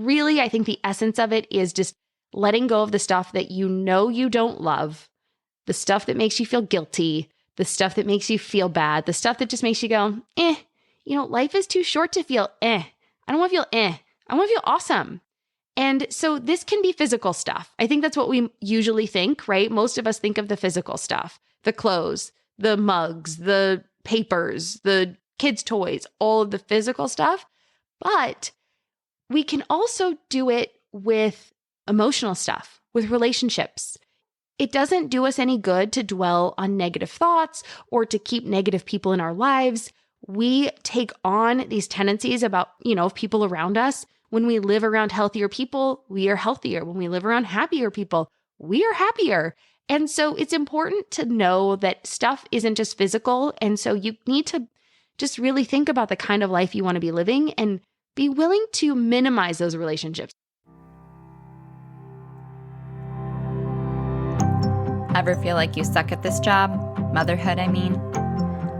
really, I think the essence of it is just letting go of the stuff that you know you don't love, the stuff that makes you feel guilty, the stuff that makes you feel bad, the stuff that just makes you go, life is too short to feel I don't want to feel I want to feel awesome. And so this can be physical stuff. I think that's what we usually think, right? Most of us think of the physical stuff, the clothes, the mugs, the papers, the kids' toys, all of the physical stuff. But we can also do it with emotional stuff, with relationships. It doesn't do us any good to dwell on negative thoughts or to keep negative people in our lives. We take on these tendencies about, people around us. When we live around healthier people, we are healthier. When we live around happier people, we are happier. And so it's important to know that stuff isn't just physical. And so you need to just really think about the kind of life you want to be living and be willing to minimize those relationships. Ever feel like you suck at this job? Motherhood, I mean.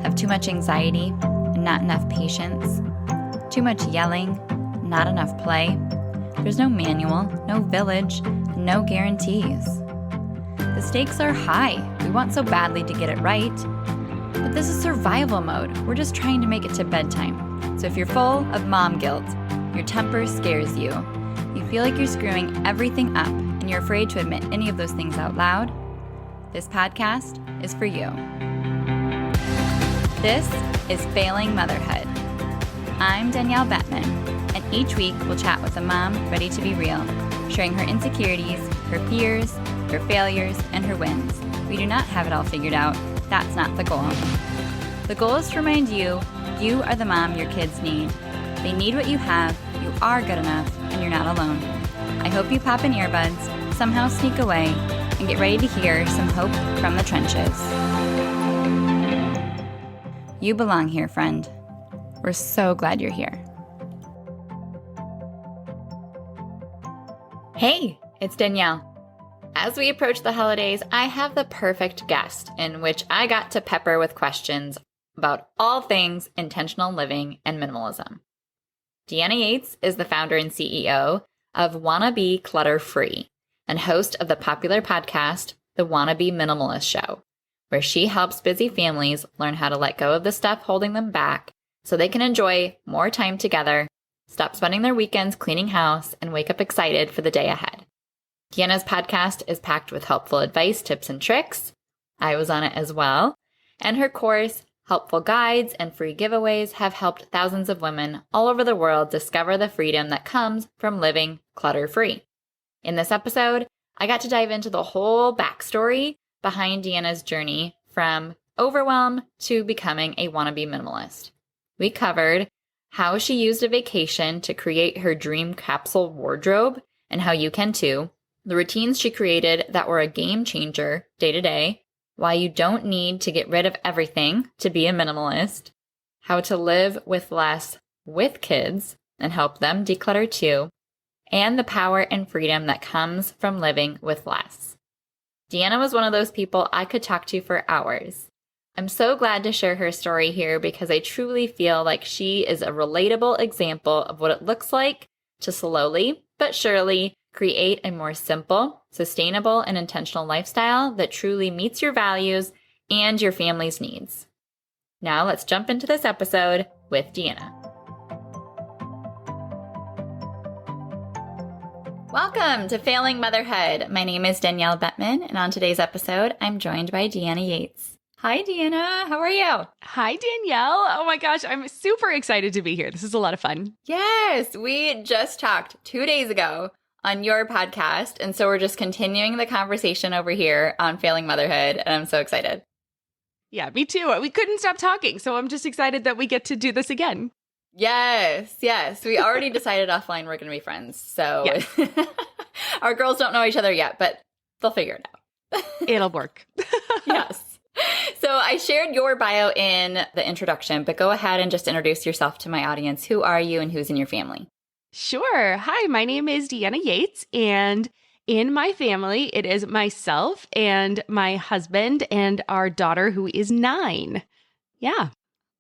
Have too much anxiety and not enough patience? Too much yelling, not enough play? There's no manual, no village, no guarantees. The stakes are high. We want so badly to get it right. But this is survival mode. We're just trying to make it to bedtime. So if you're full of mom guilt, your temper scares you, you feel like you're screwing everything up, and you're afraid to admit any of those things out loud, this podcast is for you. This is Failing Motherhood. I'm Danielle Bettman, and each week we'll chat with a mom ready to be real, sharing her insecurities, her fears, her failures, and her wins. We do not have it all figured out. That's not the goal. The goal is to remind you, you are the mom your kids need. They need what you have, you are good enough, and you're not alone. I hope you pop in earbuds, somehow sneak away, and get ready to hear some hope from the trenches. You belong here, friend. We're so glad you're here. Hey, it's Danielle. As we approach the holidays, I have the perfect guest in which I got to pepper with questions about all things intentional living and minimalism. Deanna Yates is the founder and CEO of wannabe Clutter Free and host of the popular podcast, The Wannabe Minimalist Show, where she helps busy families learn how to let go of the stuff holding them back so they can enjoy more time together, stop spending their weekends cleaning house, and wake up excited for the day ahead. Deanna's podcast is packed with helpful advice, tips, and tricks. I was on it as well. And her course, helpful guides, and free giveaways have helped thousands of women all over the world discover the freedom that comes from living clutter-free. In this episode, I got to dive into the whole backstory behind Deanna's journey from overwhelm to becoming a wannabe minimalist. We covered how she used a vacation to create her dream capsule wardrobe and how you can too, the routines she created that were a game changer day to day, why you don't need to get rid of everything to be a minimalist, how to live with less with kids and help them declutter too, and the power and freedom that comes from living with less. Deanna was one of those people I could talk to for hours. I'm so glad to share her story here because I truly feel like she is a relatable example of what it looks like to slowly but surely create a more simple, sustainable, and intentional lifestyle that truly meets your values and your family's needs. Now let's jump into this episode with Deanna. Welcome to Failing Motherhood. My name is Danielle Bettman, and on today's episode, I'm joined by Deanna Yates. Hi, Deanna. How are you? Hi, Danielle. Oh my gosh, I'm super excited to be here. This is a lot of fun. Yes, we just talked 2 days ago on your podcast, and so we're just continuing the conversation over here on Failing Motherhood, and I'm so excited. Yeah, me too. We couldn't stop talking, so I'm just excited that we get to do this again. Yes. We already decided offline we're going to be friends, so yes. Our girls don't know each other yet, but they'll figure it out. It'll work. Yes. So I shared your bio in the introduction, but go ahead and just introduce yourself to my audience. Who are you and who's in your family? Sure. Hi, my name is Deanna Yates, and in my family, it is myself and my husband and our daughter who is 9. Yeah.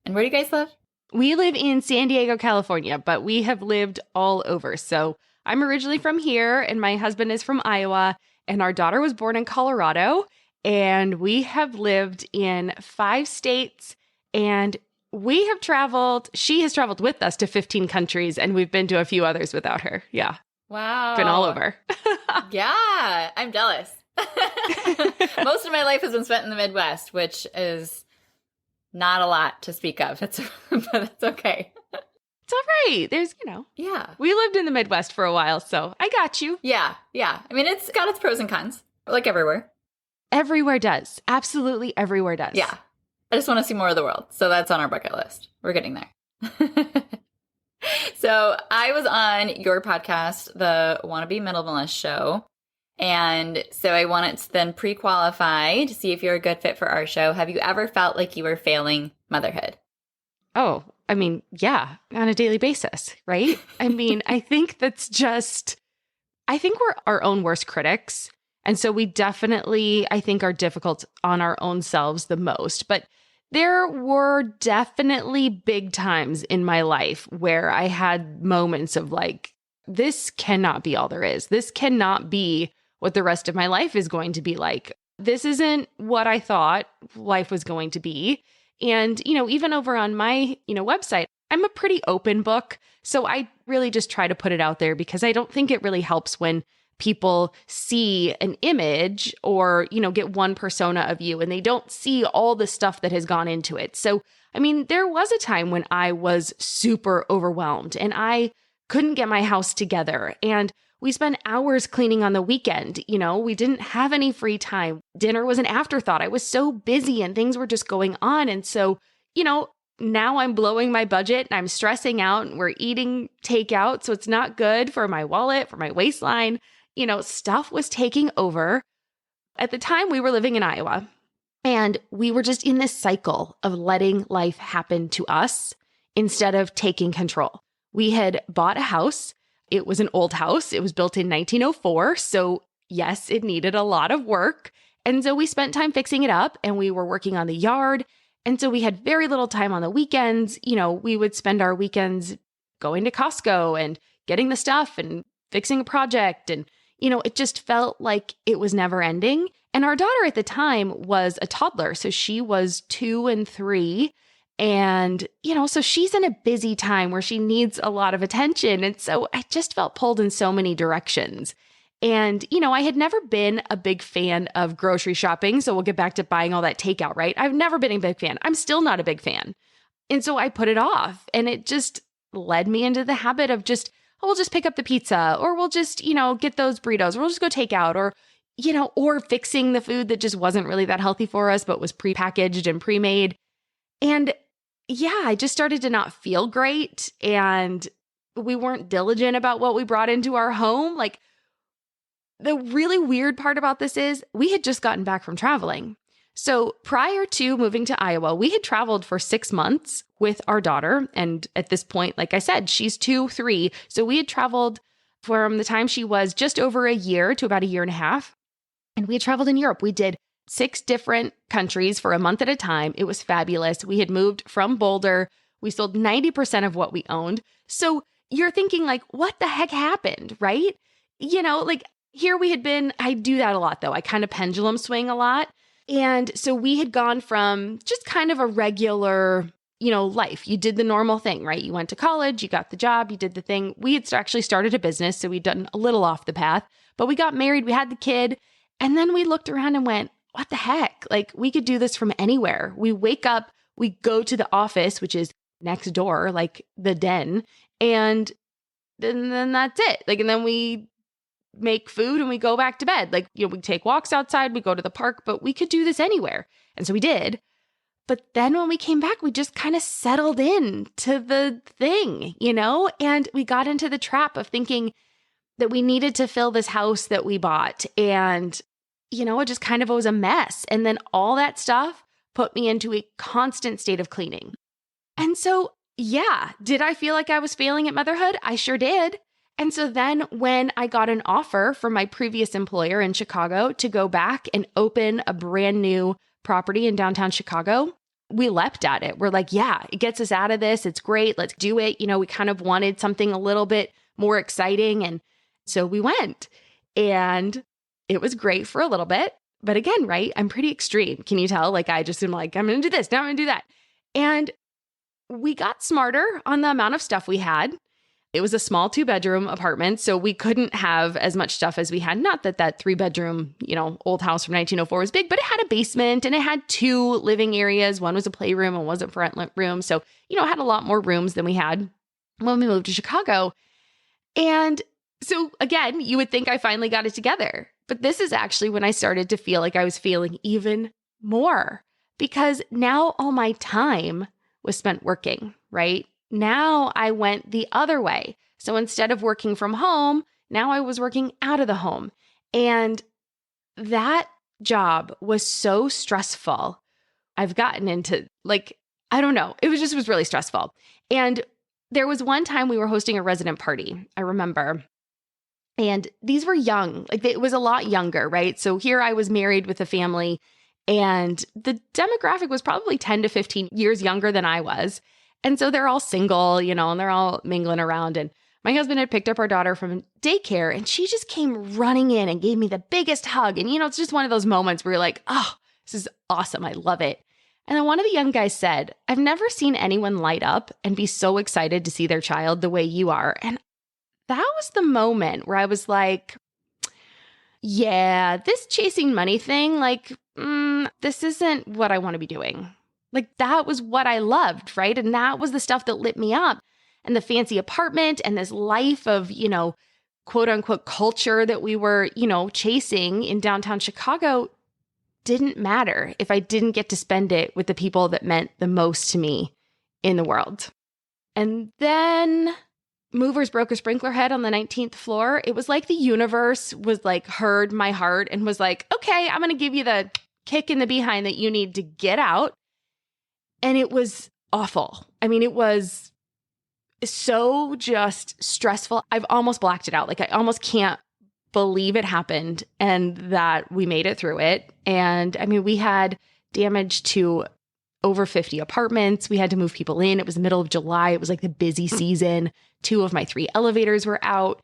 And where do you guys live? We live in San Diego, California, but we have lived all over. So I'm originally from here and my husband is from Iowa and our daughter was born in Colorado and we have lived in 5 states and she has traveled with us to 15 countries and we've been to a few others without her. Yeah. Wow. Been all over. Yeah, I'm jealous. Most of my life has been spent in the Midwest, which is not a lot to speak of. But it's okay. It's all right. There's, Yeah. we lived in the Midwest for a while, so I got you. Yeah. I mean, it's got its pros and cons, like everywhere. Everywhere does. Absolutely everywhere does. Yeah. I just want to see more of the world. So that's on our bucket list. We're getting there. So I was on your podcast, the Wannabe Minimalist Show. And so I wanted to then pre-qualify to see if you're a good fit for our show. Have you ever felt like you were failing motherhood? Oh, I mean, yeah, on a daily basis, right? I mean, I think we're our own worst critics. And so we definitely, I think, are difficult on our own selves the most. But there were definitely big times in my life where I had moments of like, this cannot be all there is. This cannot be what the rest of my life is going to be like. This isn't what I thought life was going to be. And, even over on my, website, I'm a pretty open book. So I really just try to put it out there because I don't think it really helps when people see an image or, get one persona of you and they don't see all the stuff that has gone into it. So, I mean, there was a time when I was super overwhelmed and I couldn't get my house together and we spent hours cleaning on the weekend. We didn't have any free time. Dinner was an afterthought. I was so busy and things were just going on. And so, now I'm blowing my budget and I'm stressing out and we're eating takeout. So it's not good for my wallet, for my waistline. Stuff was taking over. At the time, we were living in Iowa and we were just in this cycle of letting life happen to us instead of taking control. We had bought a house. It was an old house. It was built in 1904. So yes, it needed a lot of work. And so we spent time fixing it up and we were working on the yard. And so we had very little time on the weekends. We would spend our weekends going to Costco and getting the stuff and fixing a project. And, it just felt like it was never ending. And our daughter at the time was a toddler. So she was 2 and 3. And, so she's in a busy time where she needs a lot of attention. And so I just felt pulled in so many directions. And, I had never been a big fan of grocery shopping. So we'll get back to buying all that takeout, right? I've never been a big fan. I'm still not a big fan. And so I put it off and it just led me into the habit of we'll just pick up the pizza or we'll just, get those burritos or we'll just go take out or, or fixing the food that just wasn't really that healthy for us, but was prepackaged and pre-made. And yeah, I just started to not feel great and we weren't diligent about what we brought into our home. Like the really weird part about this is we had just gotten back from traveling. So prior to moving to Iowa, we had traveled for 6 months with our daughter. And at this point, like I said, she's 2, 3. So we had traveled from the time she was just over a year to about a year and a half. And we had traveled in Europe. We did 6 different countries for a month at a time. It was fabulous. We had moved from Boulder. We sold 90% of what we owned. So you're thinking like, what the heck happened, right? Here we had been, I do that a lot though. I kind of pendulum swing a lot. And so we had gone from just kind of a regular, life. You did the normal thing, right? You went to college, you got the job, you did the thing. We had actually started a business, so we'd done a little off the path, but we got married, we had the kid, and then we looked around and went, what the heck? Like we could do this from anywhere. We wake up, we go to the office, which is next door, like the den, and then that's it. And then we make food and we go back to bed. We take walks outside, we go to the park, but we could do this anywhere. And so we did. But then when we came back, we just kind of settled in to the thing, and we got into the trap of thinking that we needed to fill this house that we bought. And, it just kind of was a mess. And then all that stuff put me into a constant state of cleaning. And so, yeah, did I feel like I was failing at motherhood? I sure did. And so then when I got an offer from my previous employer in Chicago to go back and open a brand new property in downtown Chicago, we leapt at it. We're like, yeah, it gets us out of this. It's great. Let's do it. We kind of wanted something a little bit more exciting. And So we went, and it was great for a little bit. But again, right? I'm pretty extreme. Can you tell? Like, I just am like, I'm going to do this. Now I'm going to do that. And we got smarter on the amount of stuff we had. It was a small 2-bedroom apartment, so we couldn't have as much stuff as we had. Not that that 3-bedroom, old house from 1904 was big, but it had a basement and it had 2 living areas. One was a playroom and was a front room. So, it had a lot more rooms than we had when we moved to Chicago. And so again, you would think I finally got it together. But this is actually when I started to feel like I was feeling even more, because now all my time was spent working, right? Now I went the other way. So instead of working from home, now I was working out of the home. And that job was so stressful. I've gotten into I don't know. It was really stressful. And there was one time we were hosting a resident party, I remember. And these were young, it was a lot younger, right? So here I was married with a family, and the demographic was probably 10 to 15 years younger than I was. And so they're all single, and they're all mingling around. And my husband had picked up our daughter from daycare, and she just came running in and gave me the biggest hug. And, it's just one of those moments where you're like, oh, this is awesome. I love it. And then one of the young guys said, I've never seen anyone light up and be so excited to see their child the way you are. And that was the moment where I was like, yeah, this chasing money thing, this isn't what I want to be doing. That was what I loved, right? And that was the stuff that lit me up. And the fancy apartment and this life of, quote unquote culture that we were, chasing in downtown Chicago didn't matter if I didn't get to spend it with the people that meant the most to me in the world. And then movers broke a sprinkler head on the 19th floor. It was like the universe was heard my heart and was like, okay, I'm going to give you the kick in the behind that you need to get out. And it was awful. I mean, it was so just stressful. I've almost blacked it out. I almost can't believe it happened and that we made it through it. And I mean, we had damage to over 50 apartments. We had to move people in. It was the middle of July. It was the busy season. 2 of my 3 elevators were out.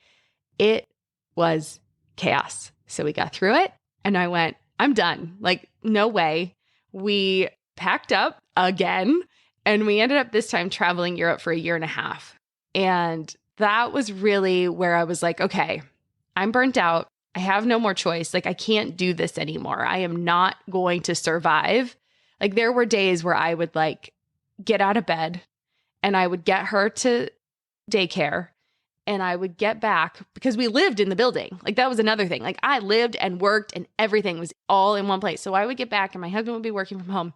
It was chaos. So we got through it and I went, I'm done. No way. We packed up again, and we ended up this time traveling Europe for a year and a half. And that was really where I was like, okay, I'm burnt out. I have no more choice. I can't do this anymore. I am not going to survive. There were days where I would get out of bed and I would get her to daycare and I would get back because we lived in the building. That was another thing. I lived and worked and everything was all in one place. So I would get back and my husband would be working from home.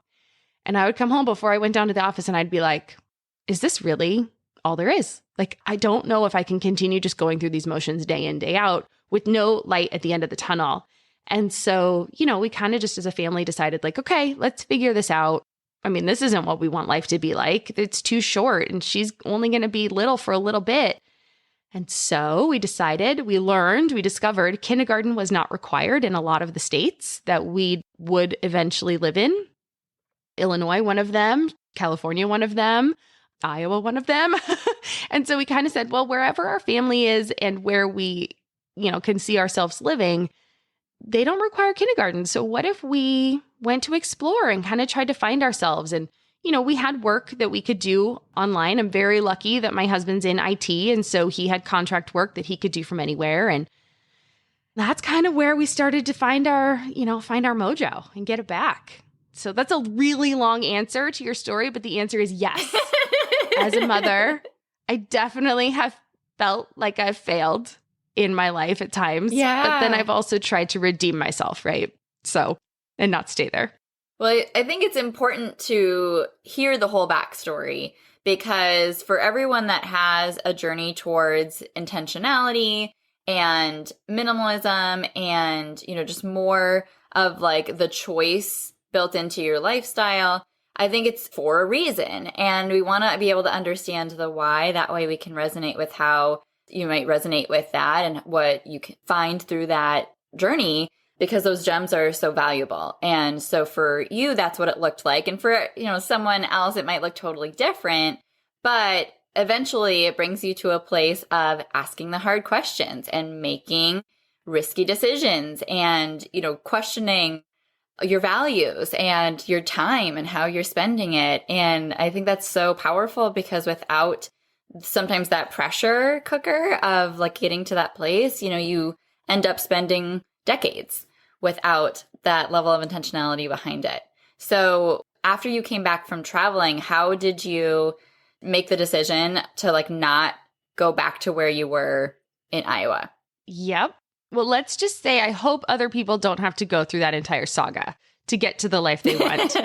And I would come home before I went down to the office and I'd be like, is this really all there is? I don't know if I can continue just going through these motions day in, day out with no light at the end of the tunnel. And so, we kind of just as a family decided okay, let's figure this out. I mean, this isn't what we want life to be like. It's too short and she's only going to be little for a little bit. And so we discovered kindergarten was not required in a lot of the states that we would eventually live in. Illinois, one of them, California, one of them, Iowa, one of them. And so we kind of said, well, wherever our family is and where we, can see ourselves living, they don't require kindergarten. So what if we went to explore and kind of tried to find ourselves? And, we had work that we could do online. I'm very lucky that my husband's in IT. And so he had contract work that he could do from anywhere. And that's kind of where we started to find our mojo and get it back. So that's a really long answer to your story, but the answer is yes. As a mother, I definitely have felt like I've failed in my life at times. Yeah. But then I've also tried to redeem myself, right? So, and not stay there. Well, I think it's important to hear the whole backstory because for everyone that has a journey towards intentionality and minimalism and, just more of the choice built into your lifestyle, I think it's for a reason. And we want to be able to understand the why. That way we can resonate with how you might resonate with that and what you can find through that journey, because those gems are so valuable. And so for you, that's what it looked like. And for, someone else, it might look totally different. But eventually it brings you to a place of asking the hard questions and making risky decisions and, questioning your values and your time and how you're spending it. And I think that's so powerful because without sometimes that pressure cooker of like getting to that place, you end up spending decades without that level of intentionality behind it. So after you came back from traveling, how did you make the decision to like not go back to where you were in Iowa? Yep. Well, let's just say I hope other people don't have to go through that entire saga to get to the life they want.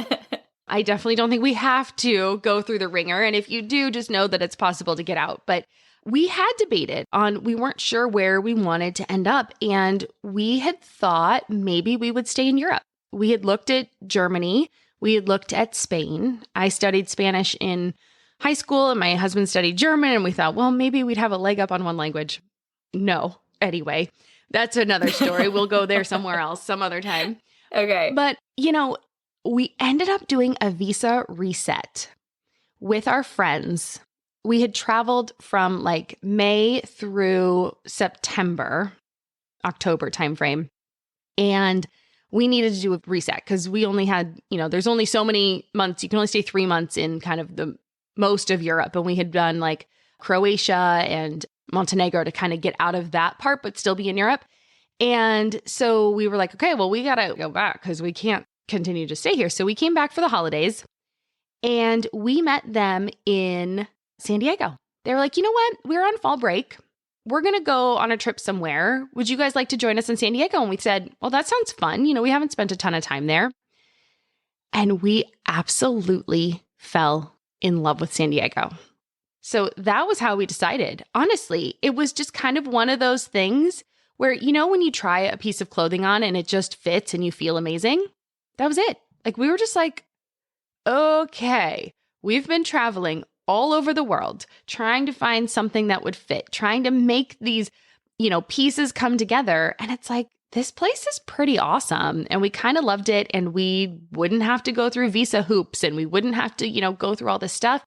I definitely don't think we have to go through the ringer. And if you do, just know that it's possible to get out. But we had debated on, we weren't sure where we wanted to end up. And we had thought maybe we would stay in Europe. We had looked at Germany. We had looked at Spain. I studied Spanish in high school and my husband studied German. And we thought, well, maybe we'd have a leg up on one language. No. Anyway, that's another story. We'll go there somewhere else, some other time. Okay. But, we ended up doing a visa reset with our friends. We had traveled from like May through September, October timeframe. And we needed to do a reset because we only had, there's only so many months. You can only stay 3 months in kind of the most of Europe. And we had done like Croatia and Montenegro to kind of get out of that part, but still be in Europe. And so we were like, okay, well, we got to go back because we can't continue to stay here. So we came back for the holidays and we met them in San Diego. They were like, you know what? We're on fall break. We're going to go on a trip somewhere. Would you guys like to join us in San Diego? And we said, well, that sounds fun. We haven't spent a ton of time there. And we absolutely fell in love with San Diego. So that was how we decided. Honestly, it was just kind of one of those things where, when you try a piece of clothing on and it just fits and you feel amazing, that was it. Like we were just like, okay, we've been traveling all over the world, trying to find something that would fit, trying to make these, pieces come together. And it's like, this place is pretty awesome. And we kind of loved it. And we wouldn't have to go through visa hoops and we wouldn't have to, go through all this stuff.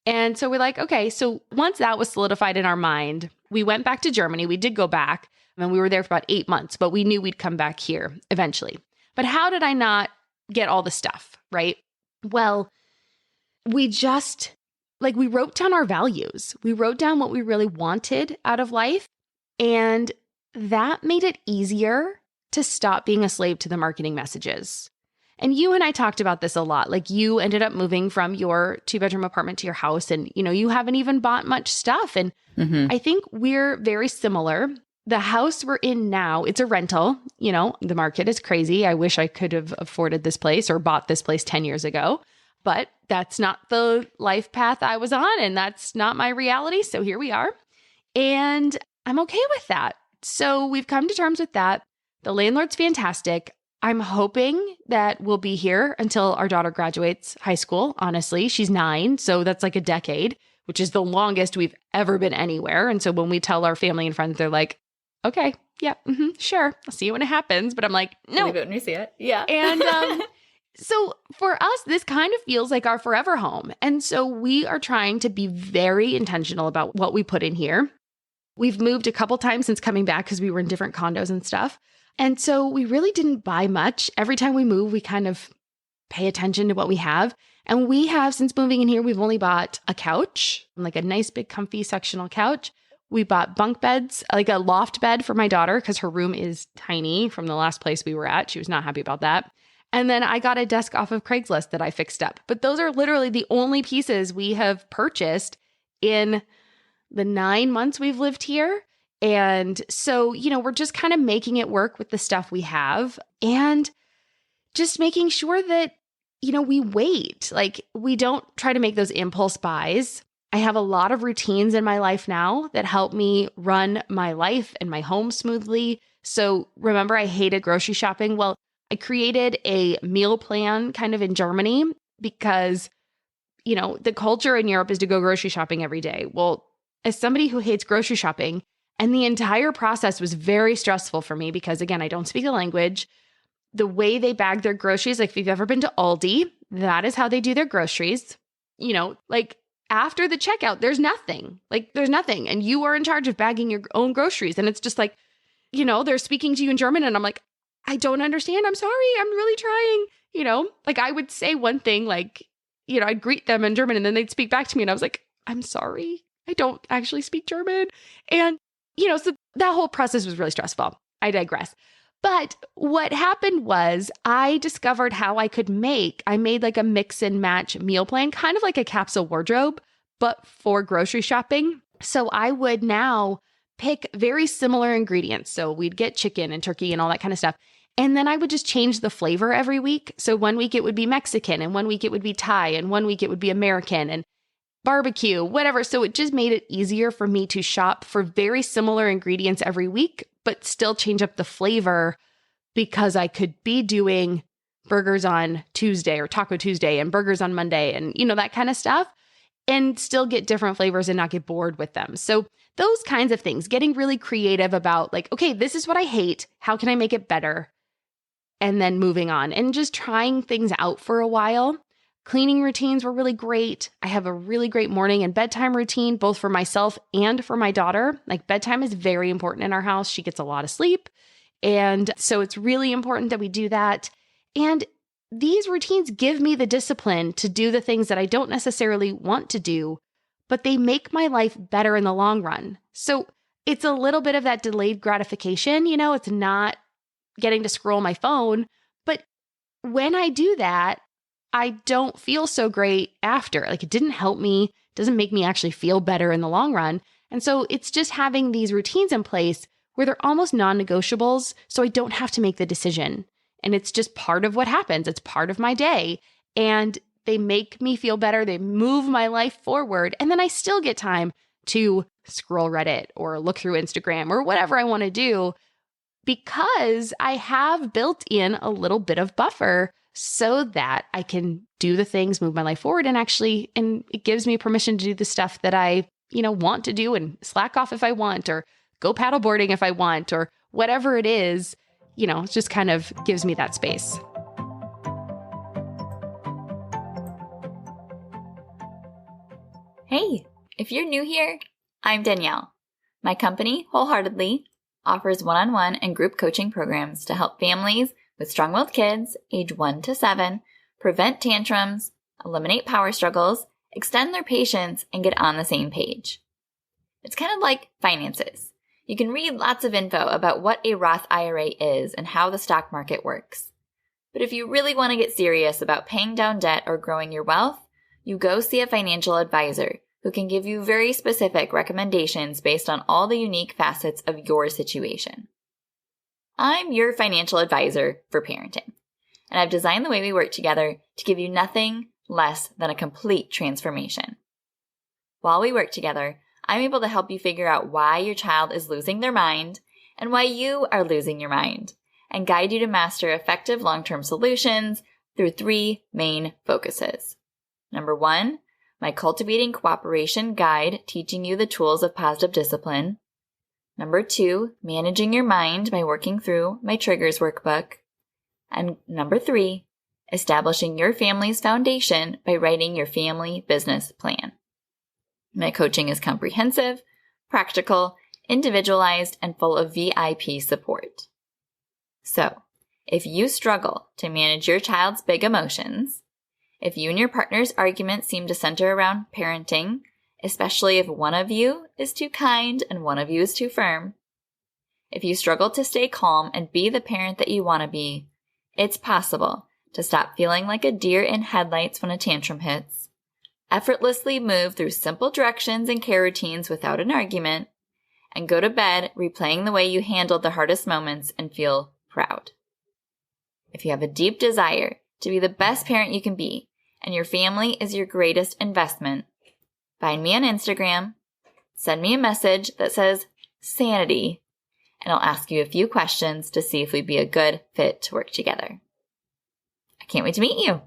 And so we're like, okay, so once that was solidified in our mind, we went back to Germany. We did go back and we were there for about 8 months, but we knew we'd come back here eventually. But how did I not get all the stuff, right? Well, we just, we wrote down our values. We wrote down what we really wanted out of life. And that made it easier to stop being a slave to the marketing messages. And you and I talked about this a lot. Like you ended up moving from your 2-bedroom apartment to your house and, you haven't even bought much stuff. And I think we're very similar. The house we're in now, it's a rental. The market is crazy. I wish I could have afforded this place or bought this place 10 years ago, but that's not the life path I was on and that's not my reality. So here we are. And I'm okay with that. So we've come to terms with that. The landlord's fantastic. I'm hoping that we'll be here until our daughter graduates high school. Honestly, she's 9. So that's like a decade, which is the longest we've ever been anywhere. And so when we tell our family and friends, they're like, okay, yeah, sure. I'll see you when it happens. But I'm like, no. Believe it when you see it. Yeah. And so for us, this kind of feels like our forever home. And so we are trying to be very intentional about what we put in here. We've moved a couple times since coming back because we were in different condos and stuff. And so we really didn't buy much. Every time we move, we kind of pay attention to what we have. And we have, since moving in here, we've only bought a couch, like a nice big comfy sectional couch. We bought bunk beds, like a loft bed for my daughter because her room is tiny from the last place we were at. She was not happy about that. And then I got a desk off of Craigslist that I fixed up. But those are literally the only pieces we have purchased in the 9 months we've lived here. And so, we're just kind of making it work with the stuff we have and just making sure that, we wait. Like we don't try to make those impulse buys. I have a lot of routines in my life now that help me run my life and my home smoothly. So remember, I hated grocery shopping. Well, I created a meal plan kind of in Germany because, the culture in Europe is to go grocery shopping every day. Well, as somebody who hates grocery shopping, and the entire process was very stressful for me because, again, I don't speak the language. The way they bag their groceries, like if you've ever been to Aldi, that is how they do their groceries. after the checkout, there's nothing. Like there's nothing. And you are in charge of bagging your own groceries. And it's just like, they're speaking to you in German and I'm like, I don't understand. I'm sorry. I'm really trying. Like I would say one thing, like, I'd greet them in German and then they'd speak back to me. And I was like, I'm sorry. I don't actually speak German. And, so that whole process was really stressful. I digress. But what happened was I discovered how I made like a mix and match meal plan, kind of like a capsule wardrobe, but for grocery shopping. So I would now pick very similar ingredients. So we'd get chicken and turkey and all that kind of stuff. And then I would just change the flavor every week. So one week it would be Mexican and one week it would be Thai and one week it would be American and barbecue, whatever. So it just made it easier for me to shop for very similar ingredients every week, but still change up the flavor because I could be doing burgers on Tuesday or Taco Tuesday and burgers on Monday and, that kind of stuff and still get different flavors and not get bored with them. So those kinds of things, getting really creative about like, okay, this is what I hate. How can I make it better? And then moving on and just trying things out for a while. Cleaning routines were really great. I have a really great morning and bedtime routine, both for myself and for my daughter. Like bedtime is very important in our house. She gets a lot of sleep. And so it's really important that we do that. And these routines give me the discipline to do the things that I don't necessarily want to do, but they make my life better in the long run. So it's a little bit of that delayed gratification. It's not getting to scroll my phone, but when I do that, I don't feel so great after. Like it didn't help me, doesn't make me actually feel better in the long run. And so it's just having these routines in place where they're almost non-negotiables, so I don't have to make the decision. And it's just part of what happens. It's part of my day. And they make me feel better. They move my life forward. And then I still get time to scroll Reddit or look through Instagram or whatever I want to do because I have built in a little bit of buffer so that I can do the things, move my life forward, and it gives me permission to do the stuff that I, want to do and slack off if I want, or go paddleboarding if I want, or whatever it is, it just kind of gives me that space. Hey, if you're new here, I'm Danielle. My company, Wholeheartedly, offers one-on-one and group coaching programs to help families with strong-willed kids, age 1 to 7, prevent tantrums, eliminate power struggles, extend their patience, and get on the same page. It's kind of like finances. You can read lots of info about what a Roth IRA is and how the stock market works. But if you really want to get serious about paying down debt or growing your wealth, you go see a financial advisor who can give you very specific recommendations based on all the unique facets of your situation. I'm your financial advisor for parenting, and I've designed the way we work together to give you nothing less than a complete transformation. While we work together, I'm able to help you figure out why your child is losing their mind and why you are losing your mind, and guide you to master effective long-term solutions through 3 main focuses. Number 1, my Cultivating Cooperation guide teaching you the tools of positive discipline. Number 2, managing your mind by working through my Triggers workbook. And number 3, establishing your family's foundation by writing your family business plan. My coaching is comprehensive, practical, individualized, and full of VIP support. So, if you struggle to manage your child's big emotions, if you and your partner's arguments seem to center around parenting, especially if one of you is too kind and one of you is too firm, if you struggle to stay calm and be the parent that you want to be, it's possible to stop feeling like a deer in headlights when a tantrum hits, effortlessly move through simple directions and care routines without an argument, and go to bed replaying the way you handled the hardest moments and feel proud. If you have a deep desire to be the best parent you can be, and your family is your greatest investment, find me on Instagram, send me a message that says sanity, and I'll ask you a few questions to see if we'd be a good fit to work together. I can't wait to meet you.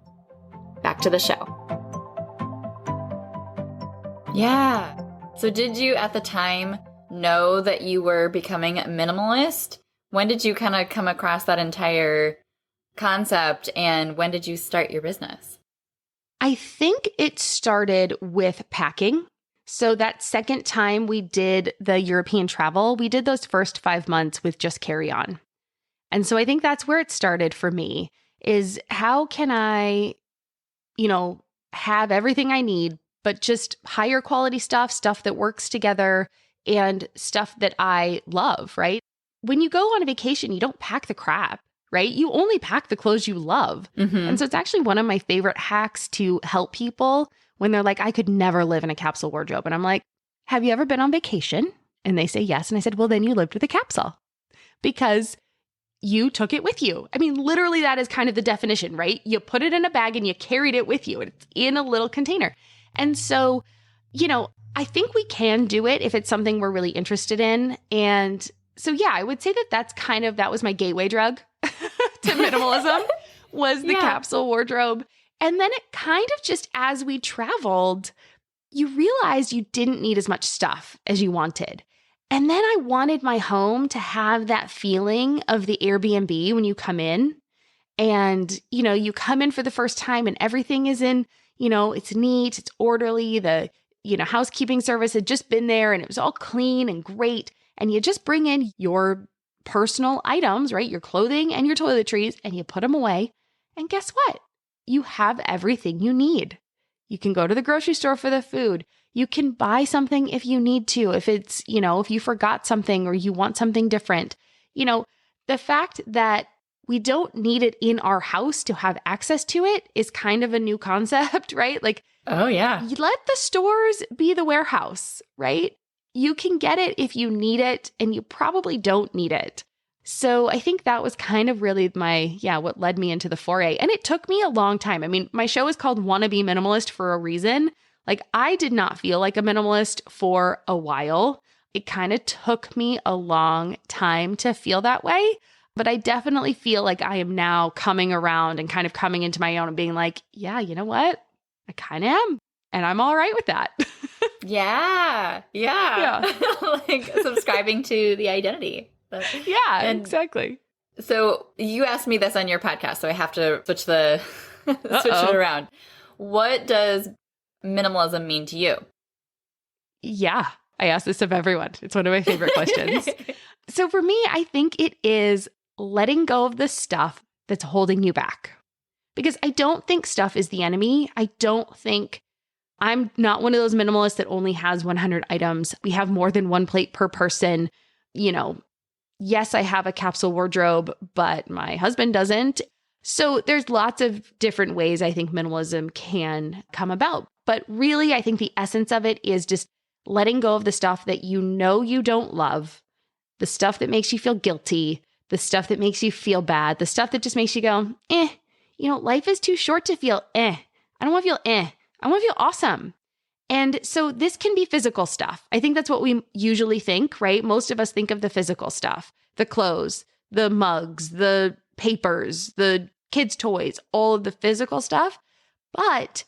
Back to the show. Yeah. So did you at the time know that you were becoming a minimalist? When did you kind of come across that entire concept, and when did you start your business? I think it started with packing. So that second time we did the European travel, we did those first 5 months with just carry-on. And so I think that's where it started for me, is how can I, have everything I need, but just higher quality stuff that works together, and stuff that I love, right? When you go on a vacation, you don't pack the crap, right? You only pack the clothes you love. Mm-hmm. And so it's actually one of my favorite hacks to help people when they're like, I could never live in a capsule wardrobe. And I'm like, have you ever been on vacation? And they say yes. And I said, well, then you lived with a capsule because you took it with you. I mean, literally, that is kind of the definition, right? You put it in a bag and you carried it with you. It's in a little container. And so, I think we can do it if it's something we're really interested in. And so, yeah, I would say that was my gateway drug to minimalism was the capsule wardrobe. And then it kind of just, as we traveled, you realized you didn't need as much stuff as you wanted. And then I wanted my home to have that feeling of the Airbnb when you come in and, you come in for the first time and everything is in, it's neat, it's orderly. The, housekeeping service had just been there and it was all clean and great. And you just bring in your personal items, right? Your clothing and your toiletries, and you put them away. And guess what? You have everything you need. You can go to the grocery store for the food. You can buy something if you need to, if it's, if you forgot something or you want something different. The fact that we don't need it in our house to have access to it is kind of a new concept, right? Like, oh yeah, you let the stores be the warehouse, right? You can get it if you need it, and you probably don't need it. So I think that was kind of really what led me into the foray. And it took me a long time. I mean, my show is called Wannabe Minimalist for a reason. Like, I did not feel like a minimalist for a while. It kind of took me a long time to feel that way. But I definitely feel like I am now coming around and kind of coming into my own and being like, yeah, you know what? I kind of am. And I'm all right with that. Yeah. Like subscribing to the identity. Exactly. So you asked me this on your podcast, so I have to switch it around. What does minimalism mean to you? Yeah, I ask this of everyone. It's one of my favorite questions. So for me, I think it is letting go of the stuff that's holding you back. Because I don't think stuff is the enemy. I'm not one of those minimalists that only has 100 items. We have more than one plate per person. Yes, I have a capsule wardrobe, but my husband doesn't. So there's lots of different ways I think minimalism can come about. But really, I think the essence of it is just letting go of the stuff that you don't love, the stuff that makes you feel guilty, the stuff that makes you feel bad, the stuff that just makes you go, life is too short to feel I don't want to feel I want to feel awesome. And so this can be physical stuff. I think that's what we usually think, right? Most of us think of the physical stuff, the clothes, the mugs, the papers, the kids' toys, all of the physical stuff. But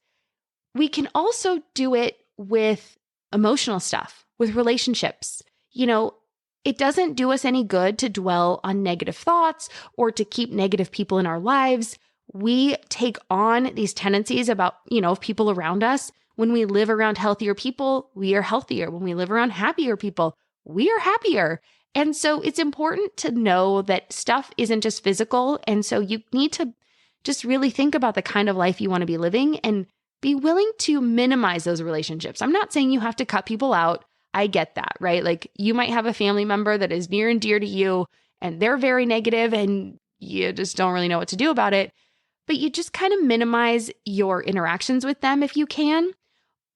we can also do it with emotional stuff, with relationships. It doesn't do us any good to dwell on negative thoughts or to keep negative people in our lives. We take on these tendencies about, people around us. When we live around healthier people, we are healthier. When we live around happier people, we are happier. And so it's important to know that stuff isn't just physical. And so you need to just really think about the kind of life you want to be living and be willing to minimize those relationships. I'm not saying you have to cut people out. I get that, right? Like, you might have a family member that is near and dear to you and they're very negative and you just don't really know what to do about it. But you just kind of minimize your interactions with them if you can.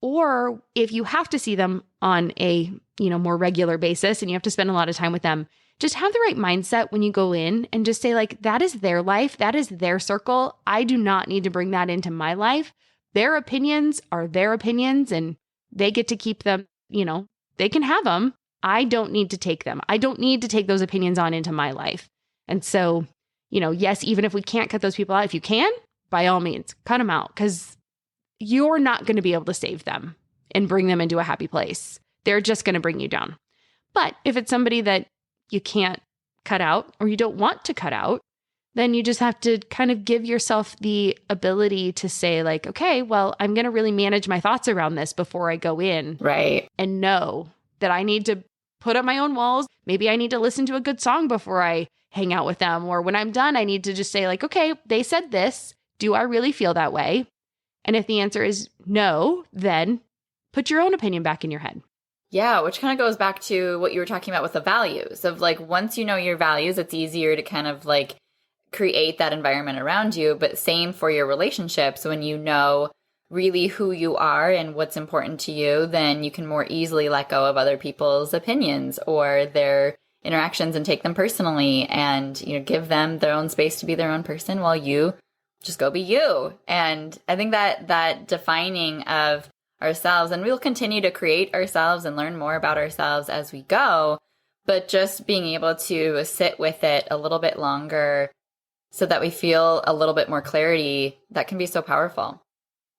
Or if you have to see them on a, more regular basis and you have to spend a lot of time with them, just have the right mindset when you go in and just say, like, that is their life. That is their circle. I do not need to bring that into my life. Their opinions are their opinions and they get to keep them, they can have them. I don't need to take them. I don't need to take those opinions on into my life. And so, yes, even if we can't cut those people out, if you can, by all means, cut them out, because you're not going to be able to save them and bring them into a happy place. They're just going to bring you down. But if it's somebody that you can't cut out or you don't want to cut out, then you just have to kind of give yourself the ability to say like, okay, well, I'm going to really manage my thoughts around this before I go in. Right. And know that I need to put up my own walls. Maybe I need to listen to a good song before I hang out with them. Or when I'm done, I need to just say like, okay, they said this. Do I really feel that way? And if the answer is no, then put your own opinion back in your head. Yeah, which kind of goes back to what you were talking about with the values of like, once you know your values, it's easier to kind of like create that environment around you. But same for your relationships. When you know really who you are and what's important to you, then you can more easily let go of other people's opinions or their interactions and take them personally and, you know, give them their own space to be their own person while you just go be you. And I think that defining of ourselves, and we'll continue to create ourselves and learn more about ourselves as we go, but just being able to sit with it a little bit longer so that we feel a little bit more clarity, that can be so powerful.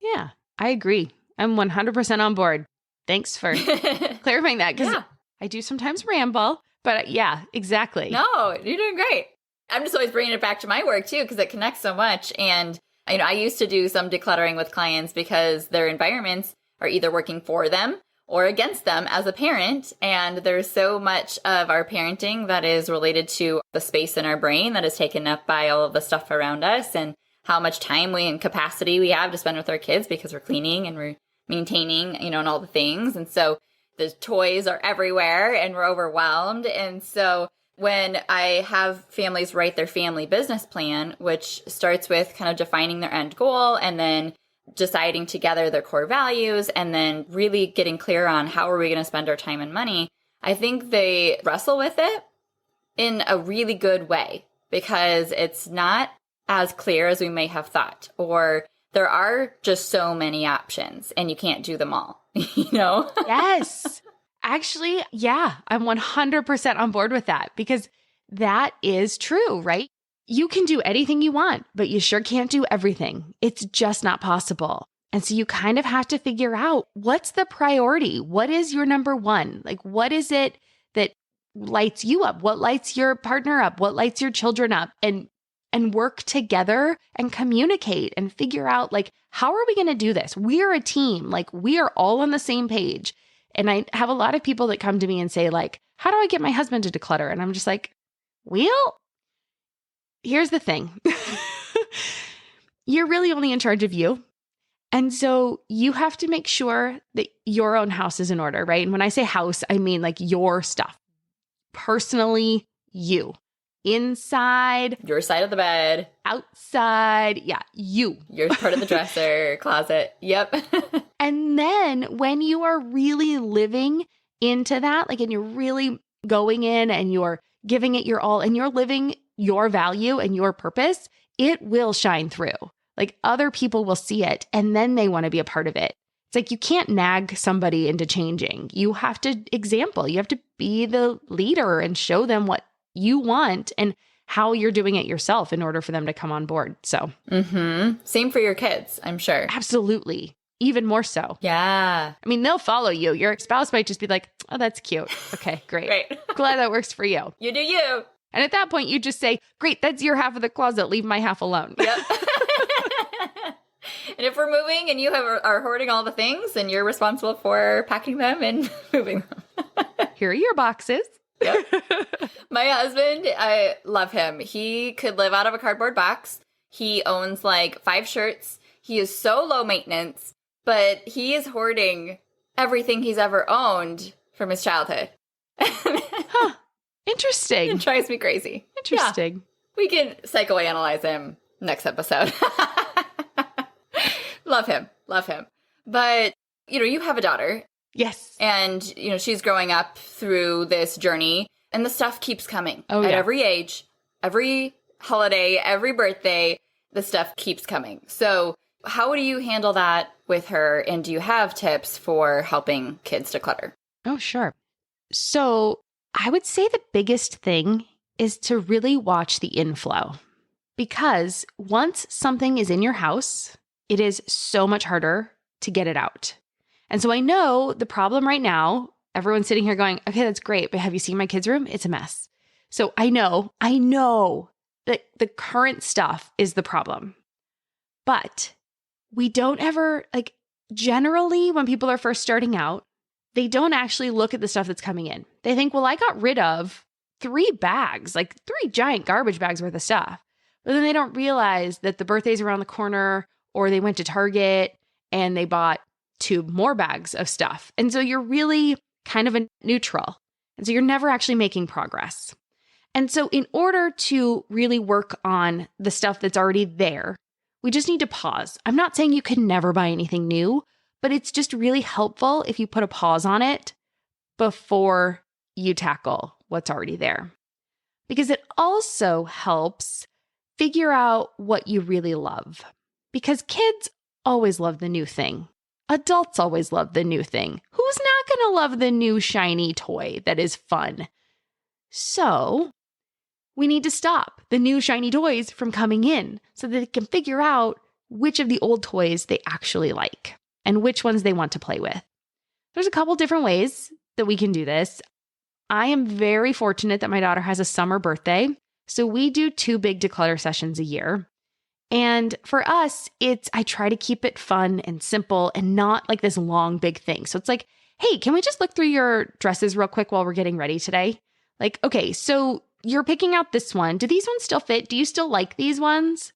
Yeah, I agree. I'm 100% on board. Thanks for clarifying that, because I do sometimes ramble, but yeah, exactly. No, you're doing great. I'm just always bringing it back to my work too, because it connects so much. And you know, I used to do some decluttering with clients because their environments are either working for them or against them as a parent. And there's so much of our parenting that is related to the space in our brain that is taken up by all of the stuff around us and how much time and capacity we have to spend with our kids because we're cleaning and we're maintaining, you know, and all the things. And so the toys are everywhere and we're overwhelmed. And so when I have families write their family business plan, which starts with kind of defining their end goal and then deciding together their core values and then really getting clear on how are we going to spend our time and money, I think they wrestle with it in a really good way because it's not as clear as we may have thought, or there are just so many options and you can't do them all, you know? Yes. Actually, yeah, I'm 100% on board with that because that is true, right? You can do anything you want, but you sure can't do everything. It's just not possible. And so you kind of have to figure out what's the priority? What is your number one? Like, what is it that lights you up? What lights your partner up? What lights your children up? And work together and communicate and figure out, like, how are we going to do this? We're a team. Like, we are all on the same page. And I have a lot of people that come to me and say, like, how do I get my husband to declutter? And I'm just like, well, here's the thing. You're really only in charge of you. And so you have to make sure that your own house is in order, right? And when I say house, I mean like your stuff. Personally, you. Inside. Your side of the bed. Outside. Yeah, you. Your part of the dresser, closet. Yep. And then when you are really living into that, like, and you're really going in and you're giving it your all and you're living your value and your purpose, it will shine through. Like, other people will see it and then they want to be a part of it. It's like you can't nag somebody into changing. You have to example. You have to be the leader and show them what you want and how you're doing it yourself in order for them to come on board. So, Same for your kids, I'm sure. Absolutely. Even more so. Yeah. I mean, they'll follow you. Your spouse might just be like, oh, that's cute. Okay, great. Right. Glad that works for you. You do you. And at that point, you just say, great, that's your half of the closet. Leave my half alone. Yep. And if we're moving and you are hoarding all the things, then you're responsible for packing them and moving them. Here are your boxes. Yep. My husband, I love him. He could live out of a cardboard box. He owns like 5 shirts. He is so low maintenance, but he is hoarding everything he's ever owned from his childhood. Huh. Interesting. It drives me crazy. Interesting. Yeah. We can psychoanalyze him next episode. Love him. Love him. But, you know, you have a daughter. Yes. And, you know, she's growing up through this journey and the stuff keeps coming at every age, every holiday, every birthday, the stuff keeps coming. So how do you handle that with her? And do you have tips for helping kids declutter? Oh, sure. So I would say the biggest thing is to really watch the inflow, because once something is in your house, it is so much harder to get it out. And so I know the problem right now, everyone's sitting here going, okay, that's great, but have you seen my kids' room? It's a mess. So I know the current stuff is the problem. But we don't ever, like, generally when people are first starting out, they don't actually look at the stuff that's coming in. They think, well, I got rid of 3 bags, like 3 giant garbage bags worth of stuff. But then they don't realize that the birthday's around the corner, or they went to Target and they bought 2 more bags of stuff. And so you're really kind of a neutral. And so you're never actually making progress. And so in order to really work on the stuff that's already there, we just need to pause. I'm not saying you can never buy anything new, but it's just really helpful if you put a pause on it before you tackle what's already there. Because it also helps figure out what you really love. Because kids always love the new thing. Adults always love the new thing. Who's not going to love the new shiny toy that is fun? So we need to stop the new shiny toys from coming in so that they can figure out which of the old toys they actually like and which ones they want to play with. There's a couple different ways that we can do this. I am very fortunate that my daughter has a summer birthday. So we do 2 big declutter sessions a year. And for us, I try to keep it fun and simple and not like this long, big thing. So it's like, hey, can we just look through your dresses real quick while we're getting ready today? Like, okay, so you're picking out this one. Do these ones still fit? Do you still like these ones?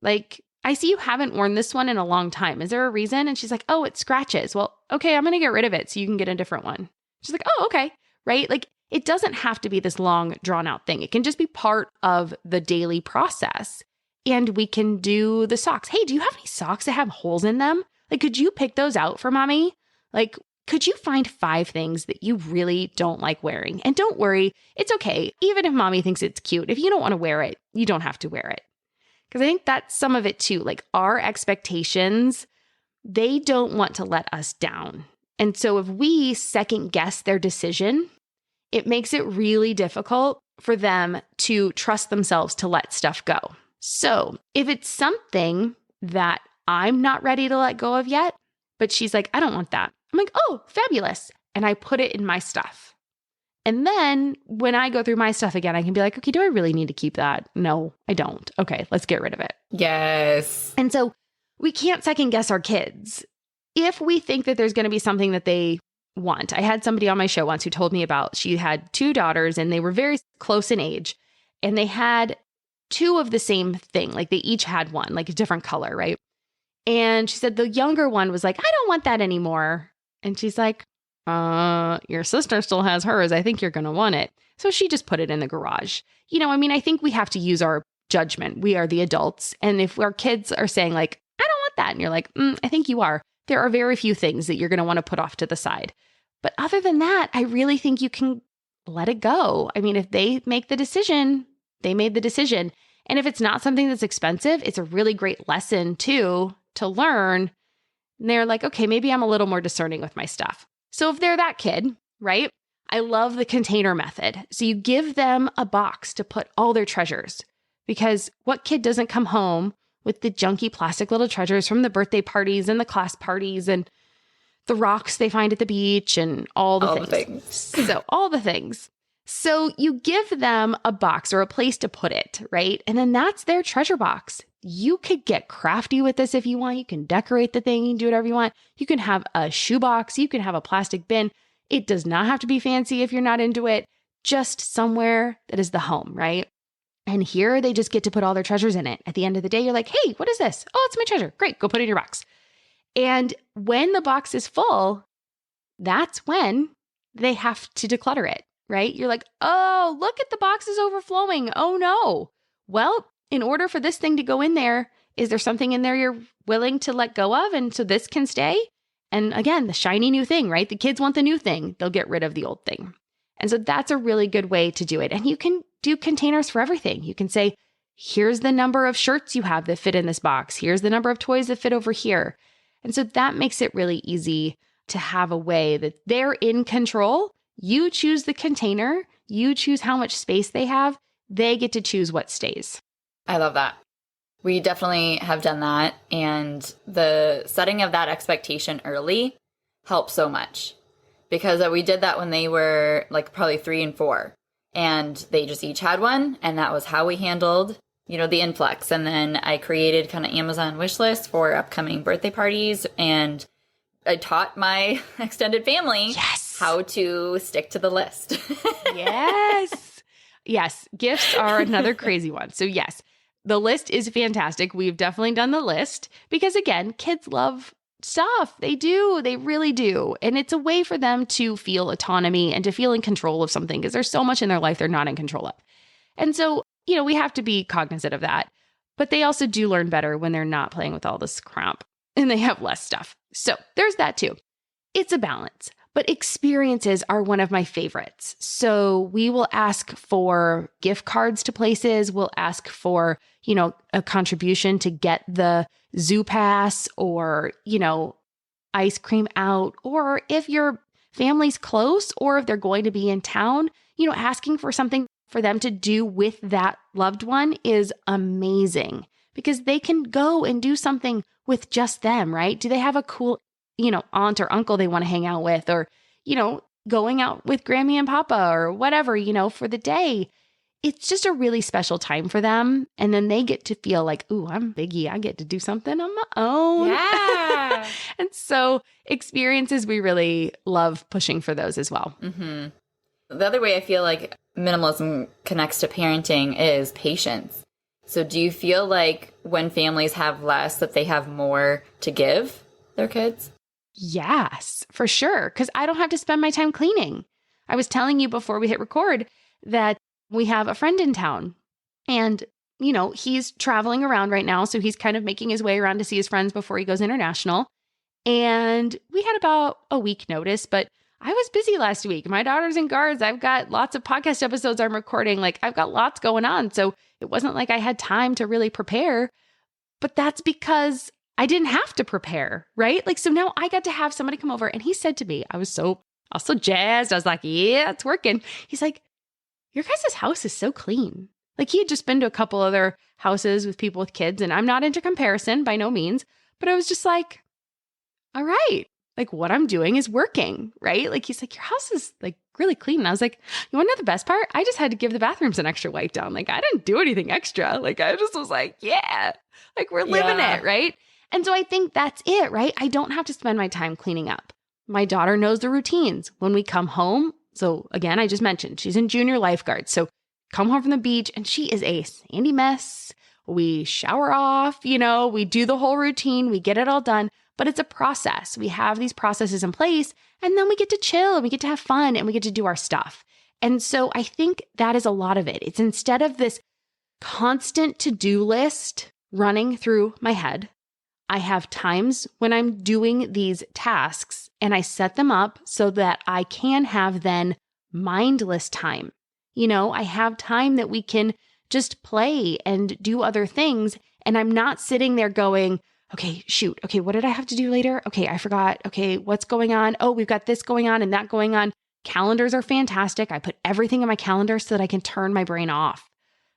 Like, I see you haven't worn this one in a long time. Is there a reason? And she's like, oh, it scratches. Well, okay, I'm going to get rid of it so you can get a different one. She's like, oh, okay. Right? Like, it doesn't have to be this long, drawn out thing. It can just be part of the daily process. And we can do the socks. Hey, do you have any socks that have holes in them? Like, could you pick those out for mommy? Like, could you find 5 things that you really don't like wearing? And don't worry, it's okay. Even if mommy thinks it's cute, if you don't want to wear it, you don't have to wear it. Because I think that's some of it too. Like, our expectations, they don't want to let us down. And so if we second guess their decision, it makes it really difficult for them to trust themselves to let stuff go. So if it's something that I'm not ready to let go of yet, but she's like, I don't want that. I'm like, oh, fabulous. And I put it in my stuff. And then when I go through my stuff again, I can be like, okay, do I really need to keep that? No, I don't. Okay, let's get rid of it. Yes. And so we can't second guess our kids. If we think that there's going to be something that they want. I had somebody on my show once who told me about, she had 2 daughters and they were very close in age and they had 2 of the same thing. Like they each had one, like a different color, right? And she said the younger one was like, I don't want that anymore. And she's like, your sister still has hers. I think you're going to want it. So she just put it in the garage. You know, I mean, I think we have to use our judgment. We are the adults. And if our kids are saying like, I don't want that. And you're like, I think you are. There are very few things that you're going to want to put off to the side. But other than that, I really think you can let it go. I mean, if they make the decision, they made the decision. And if it's not something that's expensive, it's a really great lesson too to learn. And they're like, okay, maybe I'm a little more discerning with my stuff. So if they're that kid, right? I love the container method. So you give them a box to put all their treasures, because what kid doesn't come home with the junky plastic little treasures from the birthday parties and the class parties and the rocks they find at the beach and all the things. So all the things. So you give them a box or a place to put it, right? And then that's their treasure box. You could get crafty with this if you want. You can decorate the thing. You can do whatever you want. You can have a shoebox. You can have a plastic bin. It does not have to be fancy if you're not into it. Just somewhere that is the home, right? And here they just get to put all their treasures in it. At the end of the day, you're like, hey, what is this? Oh, it's my treasure. Great. Go put it in your box. And when the box is full, that's when they have to declutter it, right? You're like, oh, look at the box is overflowing. Oh no. Well, in order for this thing to go in there, is there something in there you're willing to let go of? And so this can stay? And again, the shiny new thing, right? The kids want the new thing. They'll get rid of the old thing. And so that's a really good way to do it. And you can do containers for everything. You can say, here's the number of shirts you have that fit in this box. Here's the number of toys that fit over here. And so that makes it really easy to have a way that they're in control. You choose the container. You choose how much space they have. They get to choose what stays. I love that. We definitely have done that. And the setting of that expectation early helps so much. Because we did that when they were like probably 3 and 4. and they just each had one. And that was how we handled, the influx. And then I created kind of Amazon wish lists for upcoming birthday parties. And I taught my extended family how to stick to the list. Yes. Yes. Gifts are another crazy one. So yes, the list is fantastic. We've definitely done the list because again, kids love stuff. They do. They really do. And it's a way for them to feel autonomy and to feel in control of something because there's so much in their life they're not in control of. And so, we have to be cognizant of that. But they also do learn better when they're not playing with all this crap and they have less stuff. So there's that too. It's a balance. But experiences are one of my favorites. So we will ask for gift cards to places. We'll ask for, a contribution to get the zoo pass or, ice cream out. Or if your family's close or if they're going to be in town, asking for something for them to do with that loved one is amazing because they can go and do something with just them, right? Do they have a cool aunt or uncle they want to hang out with or, going out with Grammy and Papa or whatever, for the day. It's just a really special time for them. And then they get to feel like, ooh, I'm Biggie. I get to do something on my own. Yeah. And so experiences, we really love pushing for those as well. Mm-hmm. The other way I feel like minimalism connects to parenting is patience. So do you feel like when families have less that they have more to give their kids? Yes, for sure. Because I don't have to spend my time cleaning. I was telling you before we hit record that we have a friend in town and, he's traveling around right now. So he's kind of making his way around to see his friends before he goes international. And we had about a week notice, but I was busy last week. My daughter's in guards. I've got lots of podcast episodes I'm recording. Like I've got lots going on. So it wasn't like I had time to really prepare, but that's because I didn't have to prepare, right? Like, so now I got to have somebody come over and he said to me, I was so jazzed. I was like, yeah, it's working. He's like, your guys' house is so clean. Like he had just been to a couple other houses with people with kids and I'm not into comparison by no means, but I was just like, all right, like what I'm doing is working, right? Like he's like, your house is like really clean. And I was like, you want to know the best part? I just had to give the bathrooms an extra wipe down. Like I didn't do anything extra. Like I just was like, yeah, like we're living it, right? And so I think that's it, right? I don't have to spend my time cleaning up. My daughter knows the routines. When we come home, so again, I just mentioned she's in junior lifeguard. So come home from the beach and she is a sandy mess. We shower off, we do the whole routine. We get it all done, but it's a process. We have these processes in place and then we get to chill and we get to have fun and we get to do our stuff. And so I think that is a lot of it. It's instead of this constant to-do list running through my head, I have times when I'm doing these tasks and I set them up so that I can have then mindless time. I have time that we can just play and do other things. And I'm not sitting there going, okay, shoot. Okay, what did I have to do later? Okay, I forgot. Okay, what's going on? Oh, we've got this going on and that going on. Calendars are fantastic. I put everything in my calendar so that I can turn my brain off.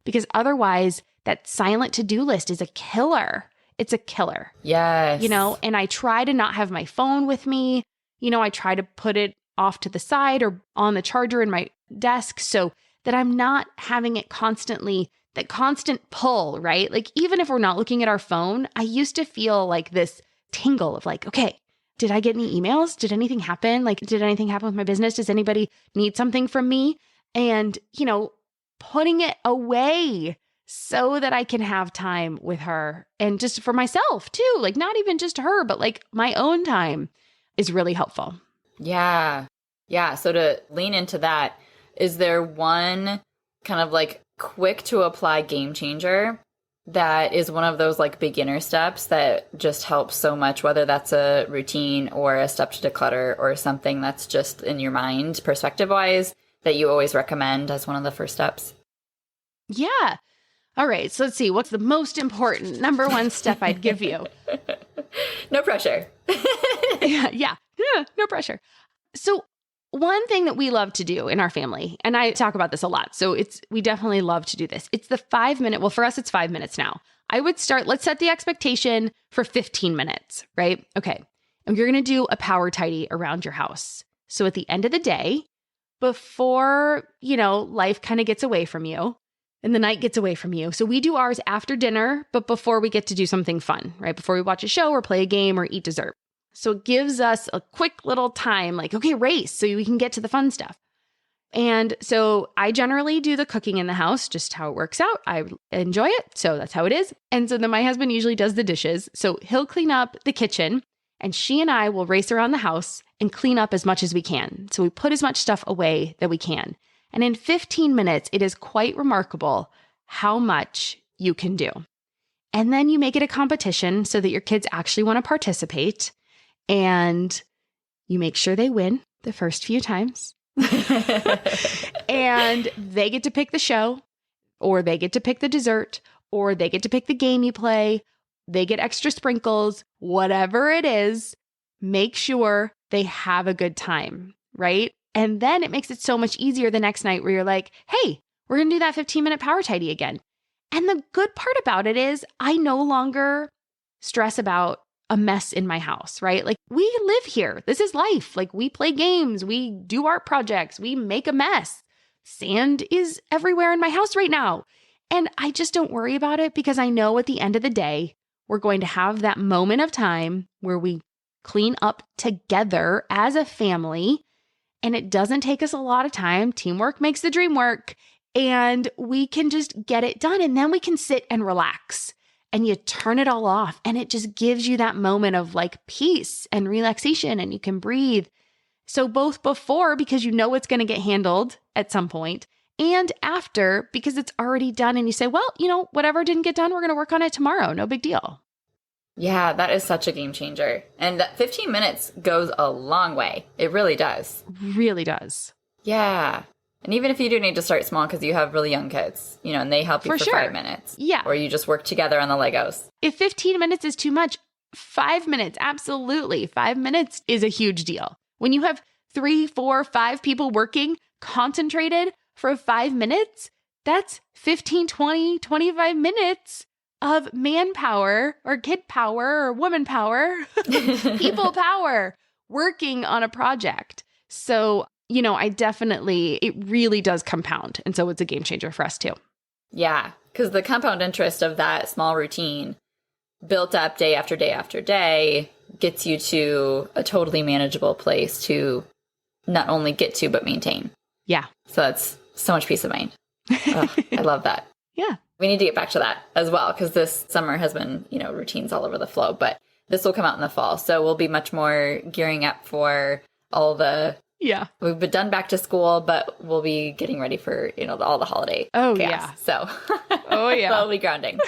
Because otherwise, that silent to-do list is a killer. It's a killer. Yes. And I try to not have my phone with me. I try to put it off to the side or on the charger in my desk so that I'm not having it constantly, that constant pull, right? Like even if we're not looking at our phone, I used to feel like this tingle of like, okay, did I get any emails? Did anything happen? Like, did anything happen with my business? Does anybody need something from me? And, putting it away so that I can have time with her and just for myself too. Like not even just her, but like my own time is really helpful. Yeah. Yeah. So to lean into that, is there one kind of like quick to apply game changer that is one of those like beginner steps that just helps so much, whether that's a routine or a step to declutter or something that's just in your mind perspective wise that you always recommend as one of the first steps? Yeah. All right. So let's see. What's the most important number one step I'd give you? No pressure. Yeah. No pressure. So one thing that we love to do in our family, and I talk about this a lot, so we definitely love to do this. It's the 5-minute, well, for us, it's 5 minutes now. I would start, let's set the expectation for 15 minutes, right? Okay. And you're going to do a power tidy around your house. So at the end of the day, before, life kind of gets away from you and the night gets away from you. So we do ours after dinner, but before we get to do something fun, right? Before we watch a show or play a game or eat dessert. So it gives us a quick little time, like, okay, race, so we can get to the fun stuff. And so I generally do the cooking in the house, just how it works out. I enjoy it, so that's how it is. And so then my husband usually does the dishes. So he'll clean up the kitchen, and she and I will race around the house and clean up as much as we can. So we put as much stuff away that we can. And in 15 minutes, it is quite remarkable how much you can do. And then you make it a competition so that your kids actually want to participate. And you make sure they win the first few times. And they get to pick the show, or they get to pick the dessert, or they get to pick the game you play. They get extra sprinkles, whatever it is, make sure they have a good time, right? And then it makes it so much easier the next night where you're like, hey, we're going to do that 15-minute power tidy again. And the good part about it is I no longer stress about a mess in my house, right? Like, we live here. This is life. Like, we play games, we do art projects, we make a mess. Sand is everywhere in my house right now. And I just don't worry about it because I know at the end of the day, we're going to have that moment of time where we clean up together as a family. And it doesn't take us a lot of time. Teamwork makes the dream work. And we can just get it done. And then we can sit and relax. And you turn it all off. And it just gives you that moment of like peace and relaxation. And you can breathe. So both before, because you know it's going to get handled at some point, and after, because it's already done. And you say, well, whatever didn't get done, we're going to work on it tomorrow. No big deal. Yeah, that is such a game changer. And that 15 minutes goes a long way. It really does. Really does. Yeah. And even if you do need to start small because you have really young kids, and they help you for sure. 5 minutes. Yeah. Or you just work together on the Legos. If 15 minutes is too much, 5 minutes, absolutely. 5 minutes is a huge deal. When you have 3, 4, 5 people working concentrated for 5 minutes, that's 15, 20, 25 minutes of manpower or kid power or woman power, people power working on a project. So, it really does compound. And so it's a game changer for us too. Yeah, because the compound interest of that small routine built up day after day after day gets you to a totally manageable place to not only get to, but maintain. Yeah. So that's so much peace of mind. Oh, I love that. Yeah. We need to get back to that as well, because this summer has been, routines all over the flow, but this will come out in the fall. So we'll be much more gearing up for all the, we've been done back to school, but we'll be getting ready for, all the holiday chaos. Yeah. So, slowly grounding.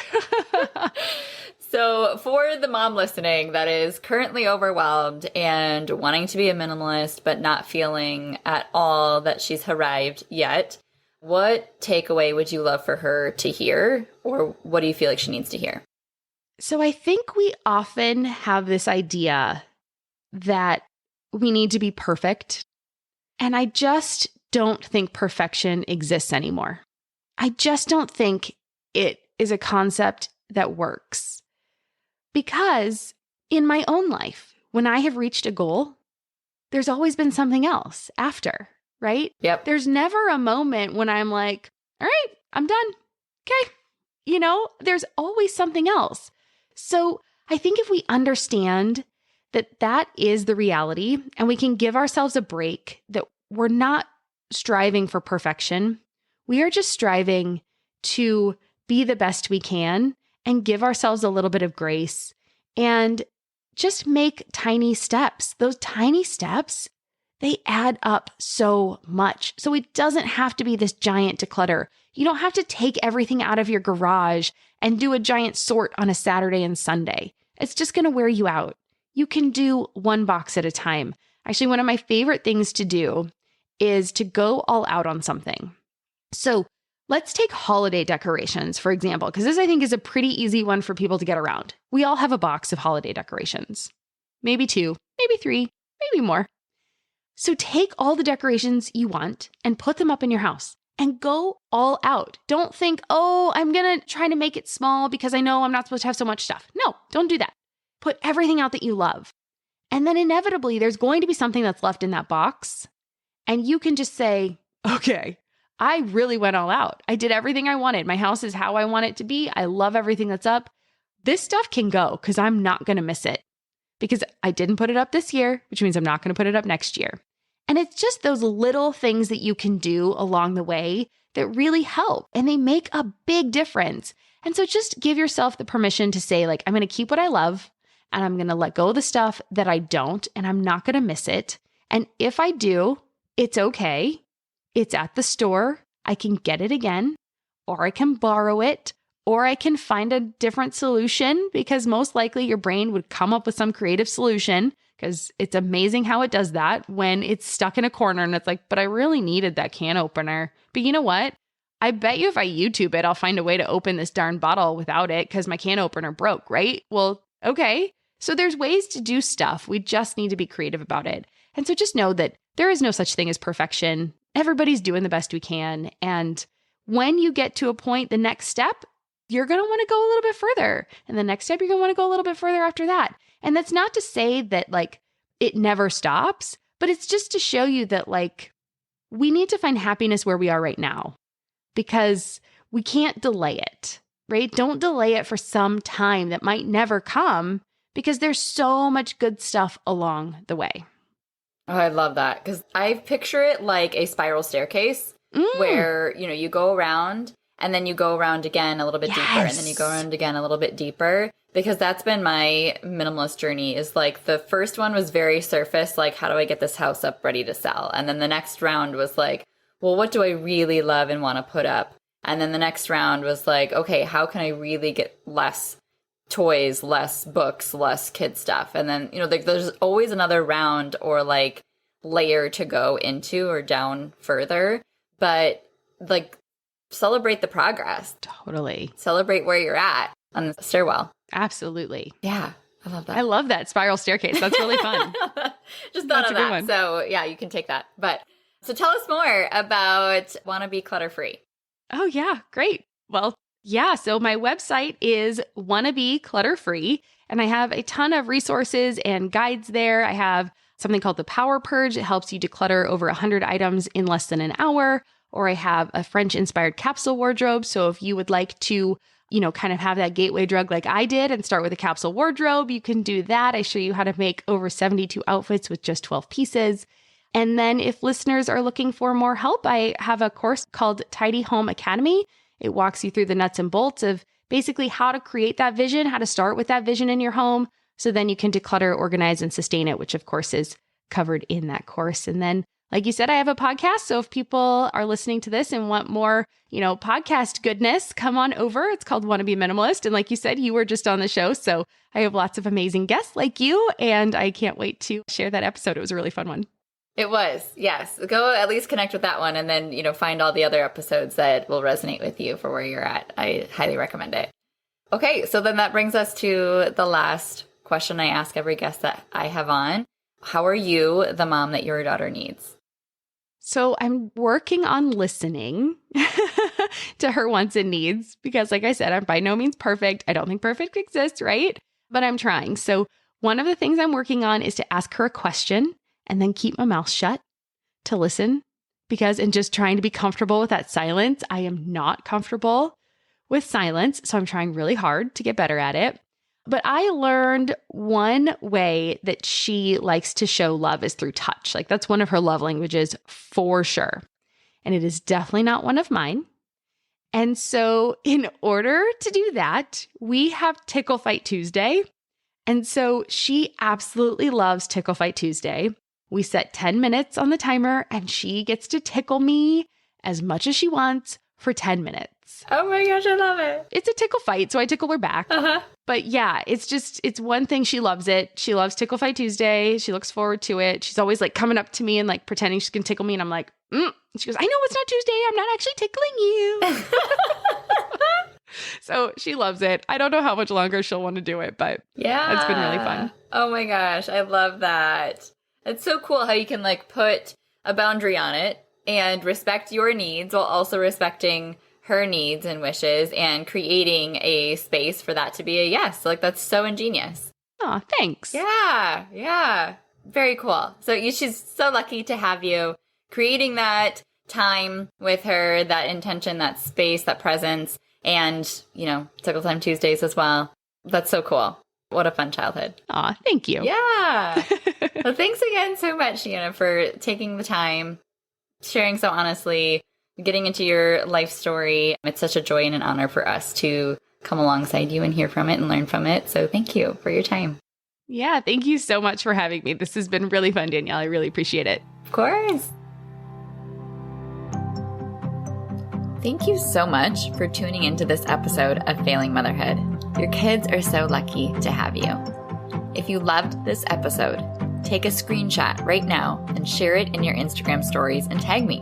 So for the mom listening that is currently overwhelmed and wanting to be a minimalist, but not feeling at all that she's arrived yet, what takeaway would you love for her to hear? Or what do you feel like she needs to hear? So I think we often have this idea that we need to be perfect. And I just don't think perfection exists anymore. I just don't think it is a concept that works. Because in my own life, when I have reached a goal, there's always been something else after, right? Yep. There's never a moment when I'm like, all right, I'm done. Okay. There's always something else. So I think if we understand that that is the reality and we can give ourselves a break, that we're not striving for perfection, we are just striving to be the best we can and give ourselves a little bit of grace and just make tiny steps. Those tiny steps, they add up so much. So it doesn't have to be this giant declutter. You don't have to take everything out of your garage and do a giant sort on a Saturday and Sunday. It's just going to wear you out. You can do one box at a time. Actually, one of my favorite things to do is to go all out on something. So let's take holiday decorations, for example, because this I think is a pretty easy one for people to get around. We all have a box of holiday decorations. Maybe 2, maybe 3, maybe more. So take all the decorations you want and put them up in your house and go all out. Don't think, oh, I'm going to try to make it small because I know I'm not supposed to have so much stuff. No, don't do that. Put everything out that you love. And then inevitably, there's going to be something that's left in that box. And you can just say, okay, I really went all out. I did everything I wanted. My house is how I want it to be. I love everything that's up. This stuff can go because I'm not going to miss it because I didn't put it up this year, which means I'm not going to put it up next year. And it's just those little things that you can do along the way that really help, and they make a big difference. And so just give yourself the permission to say, like, I'm going to keep what I love and I'm going to let go of the stuff that I don't, and I'm not going to miss it. And if I do, it's okay. It's at the store. I can get it again, or I can borrow it, or I can find a different solution, because most likely your brain would come up with some creative solution, because it's amazing how it does that when it's stuck in a corner and it's like, but I really needed that can opener. But you know what? I bet you if I YouTube it, I'll find a way to open this darn bottle without it because my can opener broke, right? Well, okay. So there's ways to do stuff. We just need to be creative about it. And so just know that there is no such thing as perfection. Everybody's doing the best we can. And when you get to a point, the next step, you're going to want to go a little bit further. And the next step, you're going to want to go a little bit further after that. And that's not to say that like it never stops, but it's just to show you that like we need to find happiness where we are right now, because we can't delay it, right? Don't delay it for some time that might never come, because there's so much good stuff along the way. Oh, I love that, because I picture it like a spiral staircase where, you know, you go around and then you go around again a little bit deeper, and then you go around again a little bit deeper, because that's been my minimalist journey. Is like the first one was very surface, like how do I get this house up ready to sell? And then the next round was like, well, what do I really love and want to put up? And then the next round was like, okay, how can I really get less toys, less books, less kid stuff? And then, you know, like there's always another round or like layer to go into or down further. But like, celebrate the progress. Totally. Celebrate where you're at on the stairwell. Absolutely. Yeah. I love that. I love that spiral staircase. That's really fun. Just thought of that. So yeah, you can take that. But so tell us more about Wannabe Clutter Free. Oh yeah. Great. Well, yeah. So my website is Wannabe Clutter Free, and I have a ton of resources and guides there. I have something called the Power Purge. It helps you declutter over 100 items in less than an hour. Or I have a French-inspired capsule wardrobe. So if you would like to, you know, kind of have that gateway drug like I did and start with a capsule wardrobe, you can do that. I show you how to make over 72 outfits with just 12 pieces. And then if listeners are looking for more help, I have a course called Tidy Home Academy. It walks you through the nuts and bolts of basically how to create that vision, how to start with that vision in your home, so then you can declutter, organize, and sustain it, which of course is covered in that course. And then, like you said, I have a podcast. So if people are listening to this and want more, you know, podcast goodness, come on over. It's called Wannabe Minimalist. And like you said, you were just on the show. So I have lots of amazing guests like you, and I can't wait to share that episode. It was a really fun one. It was, yes. Go at least connect with that one, and then, you know, find all the other episodes that will resonate with you for where you're at. I highly recommend it. Okay, so then that brings us to the last question I ask every guest that I have on. How are you the mom that your daughter needs? So I'm working on listening to her wants and needs, because like I said, I'm by no means perfect. I don't think perfect exists, right? But I'm trying. So one of the things I'm working on is to ask her a question and then keep my mouth shut to listen, because in just trying to be comfortable with that silence, I am not comfortable with silence. So I'm trying really hard to get better at it. But I learned one way that she likes to show love is through touch. Like that's one of her love languages for sure. And it is definitely not one of mine. And so in order to do that, we have Tickle Fight Tuesday. And so she absolutely loves Tickle Fight Tuesday. We set 10 minutes on the timer, and she gets to tickle me as much as she wants for 10 minutes. Oh my gosh, I love it. It's a tickle fight, so I tickle her back. But yeah, it's one thing. She loves it. She loves Tickle Fight Tuesday. She looks forward to it. She's always like coming up to me and like pretending she's going to tickle me. And I'm like, And she goes, I know it's not Tuesday. I'm not actually tickling you. So she loves it. I don't know how much longer she'll want to do it, but yeah, it's been really fun. Oh my gosh, I love that. It's so cool how you can like put a boundary on it and respect your needs while also respecting her needs and wishes and creating a space for that to be a yes. Like that's so ingenious. Oh, thanks. Yeah. Very cool. So she's so lucky to have you. creating that time with her, that intention, that space, that presence, and, Tickle Time Tuesdays as well. That's so cool. What a fun childhood. Aw, thank you. Yeah. Well, thanks again so much, Deanna, for taking the time, sharing so honestly, getting into your life story. It's such a joy and an honor for us to come alongside you and hear from it and learn from it. So thank you for your time. Yeah, thank you so much for having me. This has been really fun, Danielle. I really appreciate it. Of course. Thank you so much for tuning into this episode of Failing Motherhood. Your kids are so lucky to have you. If you loved this episode, take a screenshot right now and share it in your Instagram stories and tag me.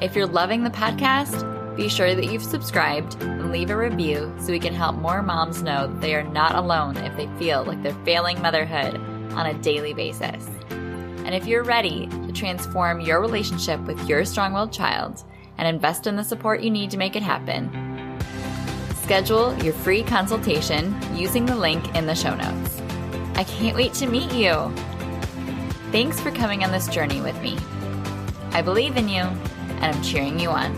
If you're loving the podcast, be sure that you've subscribed and leave a review so we can help more moms know that they are not alone if they feel like they're failing motherhood on a daily basis. And if you're ready to transform your relationship with your strong-willed child and invest in the support you need to make it happen, schedule your free consultation using the link in the show notes. I can't wait to meet you. Thanks for coming on this journey with me. I believe in you, and I'm cheering you on.